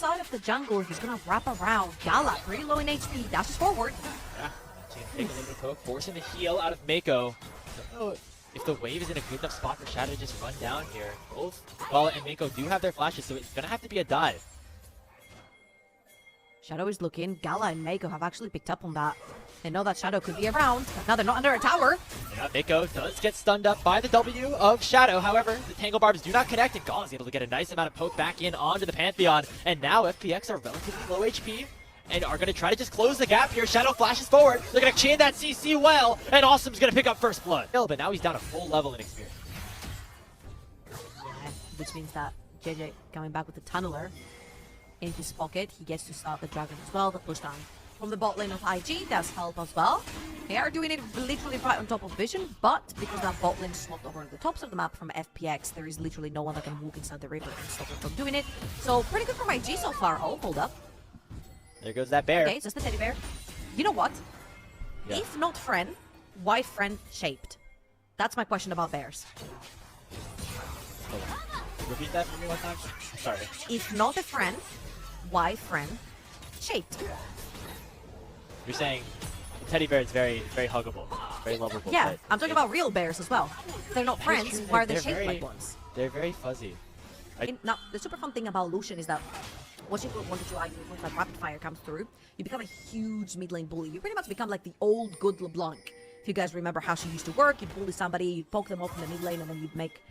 side of the jungle, he's gonna wrap around. Gala, pretty low in HP, dashes forward. Yeah, take a little bit of poke, forcing the heal out of Mako. Don't know if the wave is in a good enough spot for Shadow to just run down here. Both Gala and Mako do have their flashes, so it's gonna have to be a dive. Shadow is looking. Gala and Mako have actually picked up on that. They know that Shadow could be around. Now they're not under a tower. Yeah, Mako does get stunned up by the W of Shadow. However, the Tangle Barbs do not connect, and Gala is able to get a nice amount of poke back in onto the Pantheon. And now FPX are relatively low HP and are going to try to just close the gap here. Shadow flashes forward. They're going to chain that CC well, and Awesome's going to pick up first blood. But now he's down a full level in experience. Yeah, which means that JJ coming back with the Tunneler in his pocket. He gets to start the Dragon as well. The push down from the bot lane of IG does help as well. They are doing it literally right on top of Vision, but because that bot lane is swapped over on the tops of the map from FPX, there is literally no one that can walk inside the river and stop them from doing it. So pretty good from IG so far. Oh, hold up. There goes that bear. Okay, just the teddy bear. You know what? Yeah. If not friend, why friend shaped? That's my question about bears. Hold on. Repeat that for me one time? Sorry. If not a friend, why friend shaped? You're saying teddy bear is very, very huggable, very lovable. Yeah, I'm talking about real bears as well. If they're not friends, true. why are they They're shaped very- like ones? They're very fuzzy. Now, the super fun thing about Lucian is that once you put 1 to 2 items, once that rapid fire comes through, you become a huge mid lane bully. You pretty much become like the old good LeBlanc. If you guys remember how she used to work, you'd bully somebody, you'd poke them off in the mid lane, and then you'd make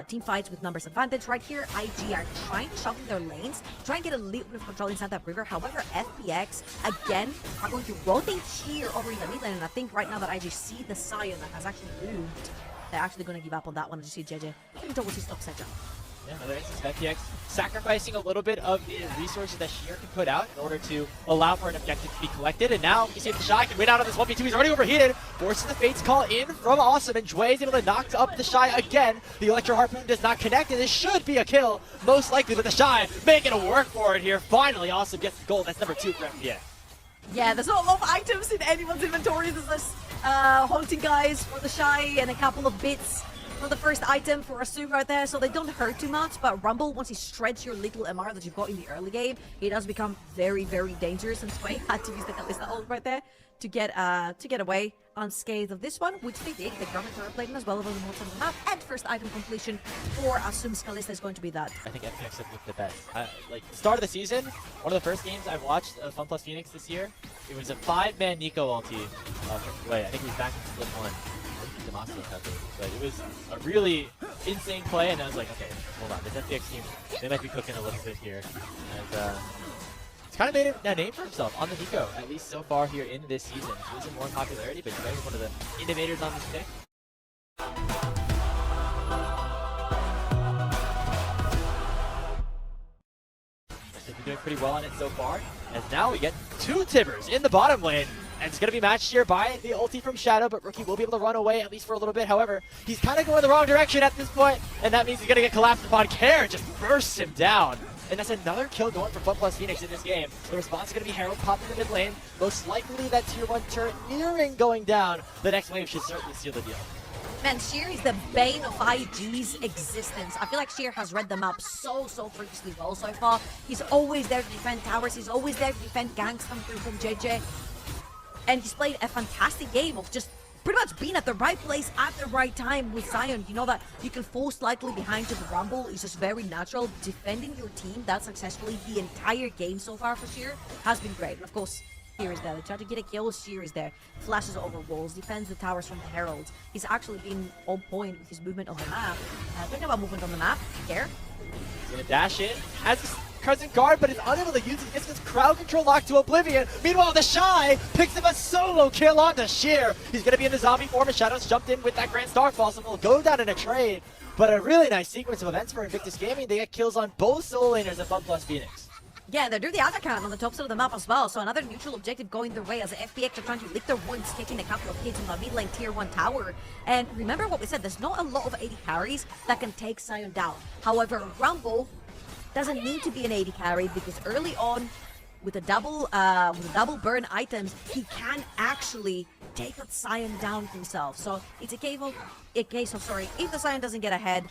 team fights with numbers advantage. Right here, IG are trying to shuffle their lanes, try and get a little bit of control inside that river. However, FPX, again, are going to rotate here over in the mid lane, and I think right now that IG see the Sion that has actually moved, they're actually going to give up on that one. Just see JJ getting towards his top section. Yeah, another instance of FPX sacrificing a little bit of the resources that Sheer can put out in order to allow for an objective to be collected. And now you see if the Shy can win out on this 1v2. He's already overheated. Forces the Fates call in from Awesome, and Jue is able to knock up the Shy again. The Electro Harpoon does not connect, and this should be a kill, most likely, but the Shy making a work for it here. Finally, Awesome gets the gold. That's number 2 for FPX. Yeah, there's not a lot of items in anyone's inventory. There's this haunting guys for the Shy and a couple of bits for the first item for Asu right there, so they don't hurt too much. But Rumble, once he shreds your little MR that you've got in the early game, he does become very, very dangerous, and Sway had to use the Kalista ult right there to get away unscathed of this one, which they did. They grabbed the plate as well over the most on the map, and first item completion for Asum's Kalista is going to be that. I think FPX have looked the best. Like, start of the season, one of the first games I've watched of Fun Plus Phoenix this year, it was a 5-man Nico ulti from Jue. I think he was back in split 1. But it was a really insane play, and I was like, okay, hold on, this FPX team, they might be cooking a little bit here. And it's kind of made a name for himself on the Nico, at least so far here in this season. He's losing more in popularity, but he's one of the innovators on this pick. They've been doing pretty well on it so far, as now we get 2 Tibbers in the bottom lane. And it's going to be matched here by the ulti from Shadow, but Rookie will be able to run away, at least for a little bit. However, he's kind of going the wrong direction at this point, and that means he's going to get collapsed upon. Care just bursts him down. And that's another kill going for Fun Plus Phoenix in this game. The response is going to be Herald popping in the mid lane. Most likely that tier 1 turret nearing going down. The next wave should certainly seal the deal. Man, Sheer is the bane of IG's existence. I feel like Sheer has read the map so freakishly well so far. He's always there to defend towers. He's always there to defend ganks come through from JJ. And he's played a fantastic game of just pretty much being at the right place at the right time with Sion. You know that you can fall slightly behind to the Rumble. It's just very natural. Defending your team that successfully the entire game so far for Sheer has been great. And of course, Sheer is there. They try to get a kill. Sheer is there. Flashes over walls. Defends the towers from the Heralds. He's actually been on point with his movement on the map. Talking about movement on the map, Care. He's going to dash in. Has his Crescent Guard, but is unable to use it. Gets his crowd control locked to oblivion. Meanwhile, the Shy picks up a solo kill on the Sheer. He's going to be in the zombie form, and Shadows jumped in with that Grand Starfall, so will go down in a trade. But a really nice sequence of events for Invictus Gaming. They get kills on both solo laners of Fun Plus Phoenix. Yeah, they're doing the other count on the top side of the map as well, so another neutral objective going their way as the FPX are trying to lick their wounds, taking a couple of hits on the mid lane tier 1 tower. And remember what we said, there's not a lot of 80 carries that can take Sion down. However, Rumble doesn't need to be an 80 carry because early on, with the double burn items, he can actually take that Sion down himself. So it's a case of if the Sion doesn't get ahead,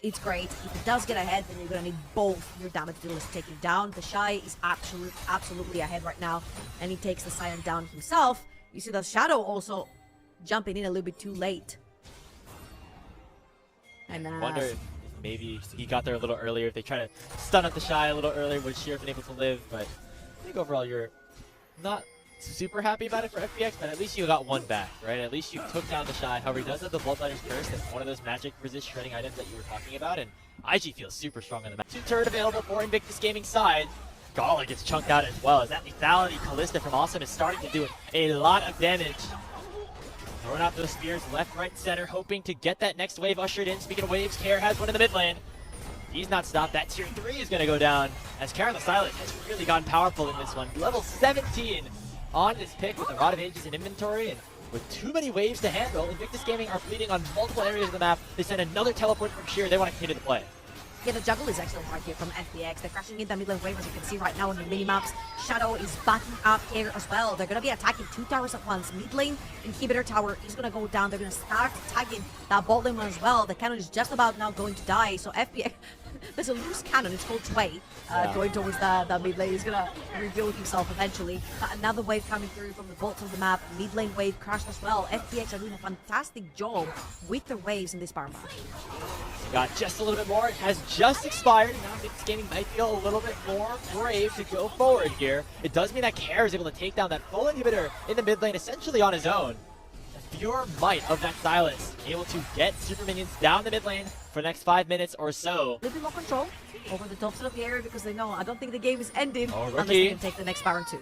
it's great. If it does get ahead, then you're gonna need both your damage dealers to take him down. The Shy is absolutely ahead right now, and he takes the Sion down himself. You see the Shadow also jumping in a little bit too late. And I wonder if maybe he got there a little earlier. If they try to stun up the Shy a little earlier, would Sheer have been able to live? But I think overall you're not super happy about it for FPX, but at least you got one back, right? At least you took down the Shy. However, he does have the Bloodletter's Curse. That's one of those magic resist shredding items that you were talking about, and IG feels super strong on the map. 2 turret available for Invictus Gaming side. Gala gets chunked out as well, as that lethality Callista from Awesome is starting to do a lot of damage. Throwing out those spears left, right, center, hoping to get that next wave ushered in. Speaking of waves, Care has one in the mid lane. He's not stopped. That tier 3 is going to go down, as Karen the Silent has really gotten powerful in this one. Level 17 on his pick with the Rod of Ages in inventory, and with too many waves to handle, Invictus Gaming are bleeding on multiple areas of the map. They send another teleport from Sheer. They want to continue the play. Yeah, the juggle is excellent right here from FPX. They're crashing in the mid lane wave, as you can see right now on the minimaps. Shadow is backing up here as well. They're going to be attacking 2 towers at once. Mid lane inhibitor tower is going to go down. They're going to start tagging that bot lane one as well. The cannon is just about now going to die. So FPX, there's a loose cannon. It's called Tway. Going towards the mid lane. He's going to reveal himself eventually. Another wave coming through from the bolts of the map. Mid lane wave crashed as well. FPX are doing a fantastic job with the waves in this bar map. Got just a little bit more. It has just expired. Now Invictus Gaming might feel a little bit more brave to go forward here. It does mean that Care is able to take down that full inhibitor in the mid lane essentially on his own. The pure might of that Silas, able to get super minions down the mid lane for the next 5 minutes or so. A little bit more control over the top side of the area, because they know, I don't think the game is ending Rookie. unless they can take the next Baron too.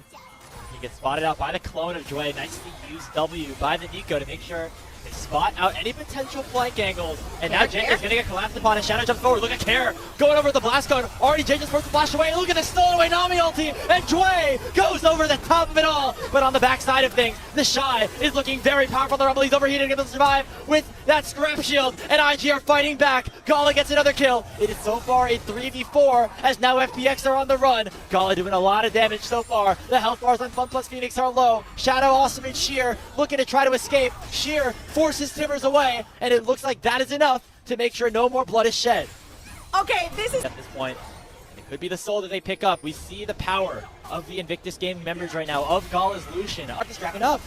He gets spotted out by the clone of Joy. Nicely used W by the Nico to make sure they spot out any potential flank angles. And now Jake is going to get collapsed upon, and Shadow jumps forward. Look at Care going over the blast cone. Already Jake just forced the flash away. Look at the stolen away Nami ulti. And Joy goes over the top of it all. But on the back side of things, the Shy is looking very powerful. The Rumble, he's overheated, able to survive with that scrap shield. And IG are fighting back. Gala gets another kill. It is so far a 3v4 as now FPX are on the run. Gala doing a lot of damage so far. The health bars on FunPlus Phoenix are low. Shadow, Awesome, and Sheer looking to try to escape. Sheer forces Timbers away, and it looks like that is enough to make sure no more blood is shed. Okay, this is... At this point, it could be the soul that they pick up. We see the power of the Invictus Gaming members right now, of Gala's Lucian. He's wrapping up.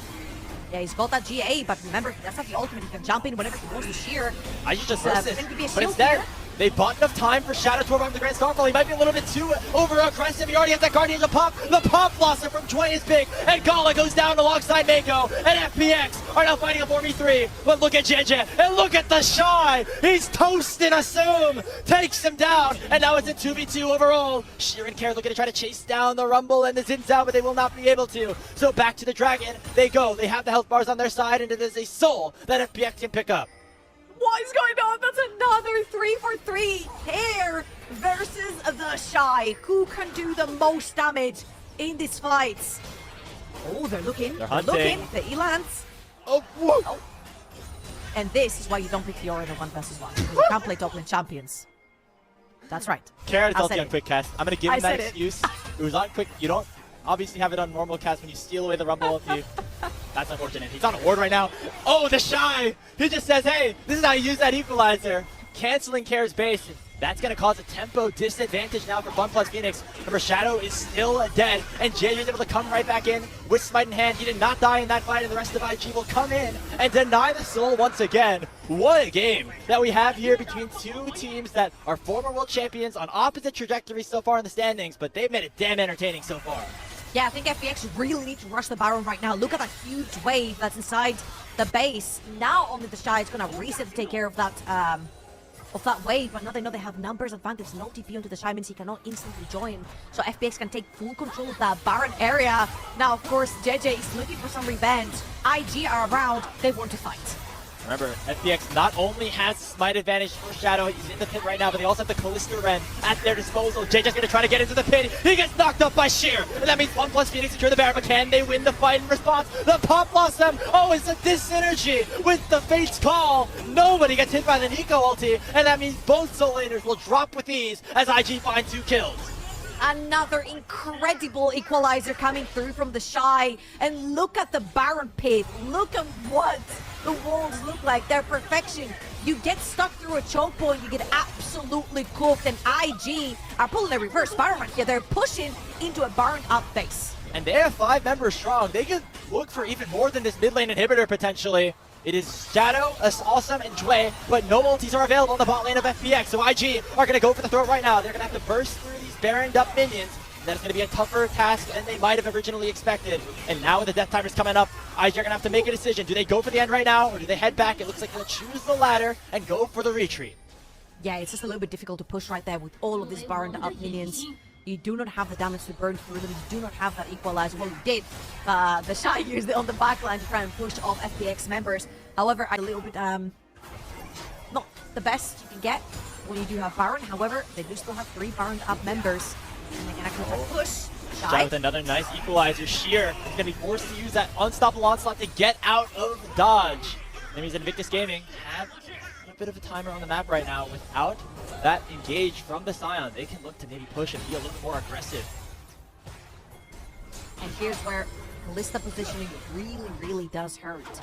Yeah, he's got that GA, but remember, that's not the ultimate. He can jump in whenever he wants to Sheer. I just missed it, Could be a but shield instead, here. they bought enough time for Shadow to overcome the Grand Starfall. He might be a little bit too over-aggressive. He already has that Guardian to pop. The pop blossom from Joy is big, and Gala goes down alongside Mako, and FPX are now fighting a 4v3. But look at JJ, and look at the Shy. He's toasting Assume, takes him down, and now it's a 2v2 overall. Sheer and Care looking to try to chase down the Rumble and the Zinzao, but they will not be able to. So back to the Dragon they go. They have the health bars on their side, and it is a soul that FPX can pick up. What is going on? That's another 3-for-3 Care versus the Shy. Who can do the most damage in these fights? Oh, they're looking. They're looking. hunting. The Elans. Oh, whoa. Oh. And this is why you don't pick Fiora in the 1 versus 1. Because you can't play top lane champions. That's right. Care is I ulti said on it. quick cast. I'm gonna give I him that said it. excuse. It was on quick. You don't obviously have it on normal cast when you steal away the Rumble ulti. That's unfortunate. He's on a ward right now. Oh, the Shy! He just says, hey, this is how you use that equalizer. Canceling Care's base. That's going to cause a tempo disadvantage now for FunPlus Phoenix. Remember, Shadow is still dead, and JJ is able to come right back in with Smite in hand. He did not die in that fight, and the rest of IG will come in and deny the soul once again. What a game that we have here between two teams that are former world champions on opposite trajectories so far in the standings, but they've made it damn entertaining so far. Yeah, I think FPX really need to rush the Baron right now. Look at that huge wave that's inside the base. Now only the Shy is going to reset to take care of that wave, but now they know they have numbers advantage. No TP onto the Shy means he cannot instantly join. So FPX can take full control of that Baron area. Now, of course, JJ is looking for some revenge. IG are around. They want to fight. Remember, FPX not only has Smite advantage for Shadow, he's in the pit right now, but they also have the Callista Ren at their disposal. JJ's gonna try to get into the pit. He gets knocked up by Sheer, and that means FunPlus Phoenix secure the Baron, but can they win the fight in response? The Pop Blossom, oh, it's a dis-synergy with the Fate's Call. Nobody gets hit by the Nico ulti, and that means both Soul Laners will drop with ease as IG find 2 kills. Another incredible equalizer coming through from the Shy. And look at the Baron pit. Look at what the walls look like. They're perfection. You get stuck through a choke point, you get absolutely cooked, and IG are pulling a reverse Baron right here. They're pushing into a Baron up base. And they have 5 members strong. They could look for even more than this mid lane inhibitor potentially. It is Shadow, Awesome, and Dway, but no ultis are available in the bot lane of FPX, so IG are going to go for the throat right now. They're going to have to burst through these Baroned up minions. That's going to be a tougher task than they might have originally expected. And now with the death timers coming up, IG are going to have to make a decision. Do they go for the end right now, or do they head back? It looks like they'll choose the latter and go for the retreat. Yeah, it's just a little bit difficult to push right there with all of these Baron up minions. You do not have the damage to burn through them. You do not have that equalizer. Well, you did. The Shy used it on the backline to try and push off FPX members. However, a little bit, not the best you can get when you do have Baron. However, they do still have 3 Baron up members. And they can actually try to push. Shy with another nice equalizer. Sheer is going to be forced to use that unstoppable onslaught to get out of dodge. That means Invictus Gaming have a bit of a timer on the map right now. Without that engage from the Scion, they can look to maybe push and be a little more aggressive. And here's where Kalista positioning really does hurt.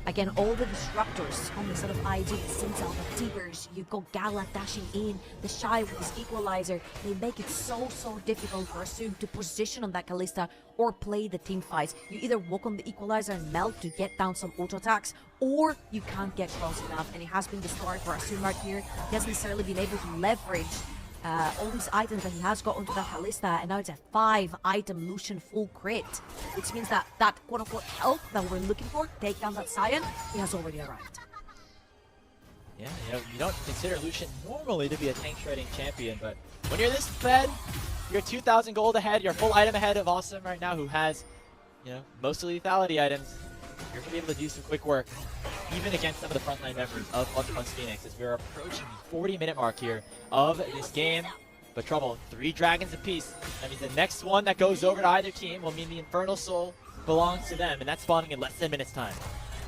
Again, all the disruptors on the side of IG, the Sintel, the Tigers, you go Gala dashing in, the Shy with his equalizer. They make it so difficult for Assume to position on that Kalista or play the team fights. You either walk on the equalizer and melt to get down some auto attacks, or you can't get close enough. And it has been the story for Assume right here. He hasn't necessarily been able to leverage all these items that he has got onto that Kalista, and now it's a 5-item Lucian full crit, which means that that quote-unquote help that we're looking for, take down that Scion, he has already arrived. Yeah, you don't consider Lucian normally to be a tank shredding champion, but when you're this fed, you're 2,000 gold ahead, you're full item ahead of Awesome right now, who has, most of the lethality items. You're going to be able to do some quick work, even against some of the frontline members of Phoenix, as we're approaching the 40-minute mark here of this game. But trouble, 3 dragons apiece. That means the next one that goes over to either team will mean the Infernal Soul belongs to them, and that's spawning in less than a minute's time.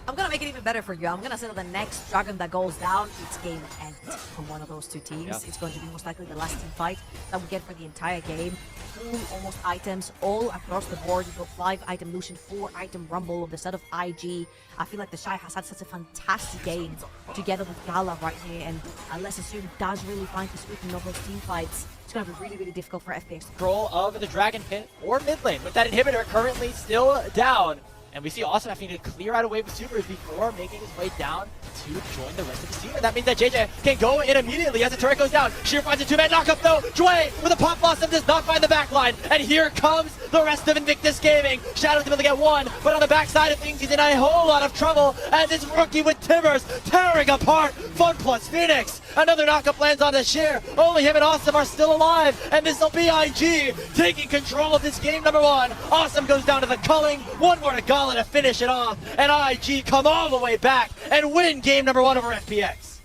I'm gonna make it even better for you. I'm gonna say that the next dragon that goes down, it's game end from one of those 2 teams. Yeah. It's going to be most likely the last team fight that we get for the entire game. Full almost items all across the board. You got 5-item Lucian, 4-item Rumble on the set of IG. I feel like the Shy has had such a fantastic game together with Gala right here, and unless Assume does really find his sweep in those team fights, it's gonna be really difficult for FPX. Control of the Dragon Pit or mid lane, with that inhibitor currently still down. And we see Awesome having to clear out a wave of supers before making his way down to join the rest of the team. And that means that JJ can go in immediately as the turret goes down. Sheer finds a 2-man knockup though. Dway with a pop blossom does not find the backline. And here comes the rest of Invictus Gaming. Shadow's able to get 1, but on the backside of things, he's in a whole lot of trouble as this rookie with Timbers tearing apart Phoenix. Another knockup lands on the Sheer. Only him and Awesome are still alive. And this will be IG taking control of this game number 1. Awesome goes down to the culling. 1 more to Gala to finish it off, and IG come all the way back and win game number 1 over FPX.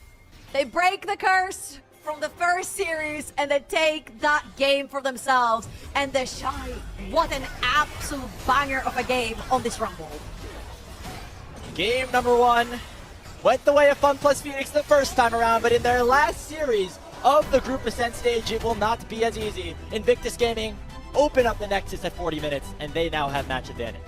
They break the curse from the first series and they take that game for themselves. And the Shy, what an absolute banger of a game on this Rumble. Game number 1 went the way of Phoenix the first time around, but in their last series of the group ascent stage, it will not be as easy. Invictus Gaming open up the Nexus at 40 minutes, and they now have match advantage.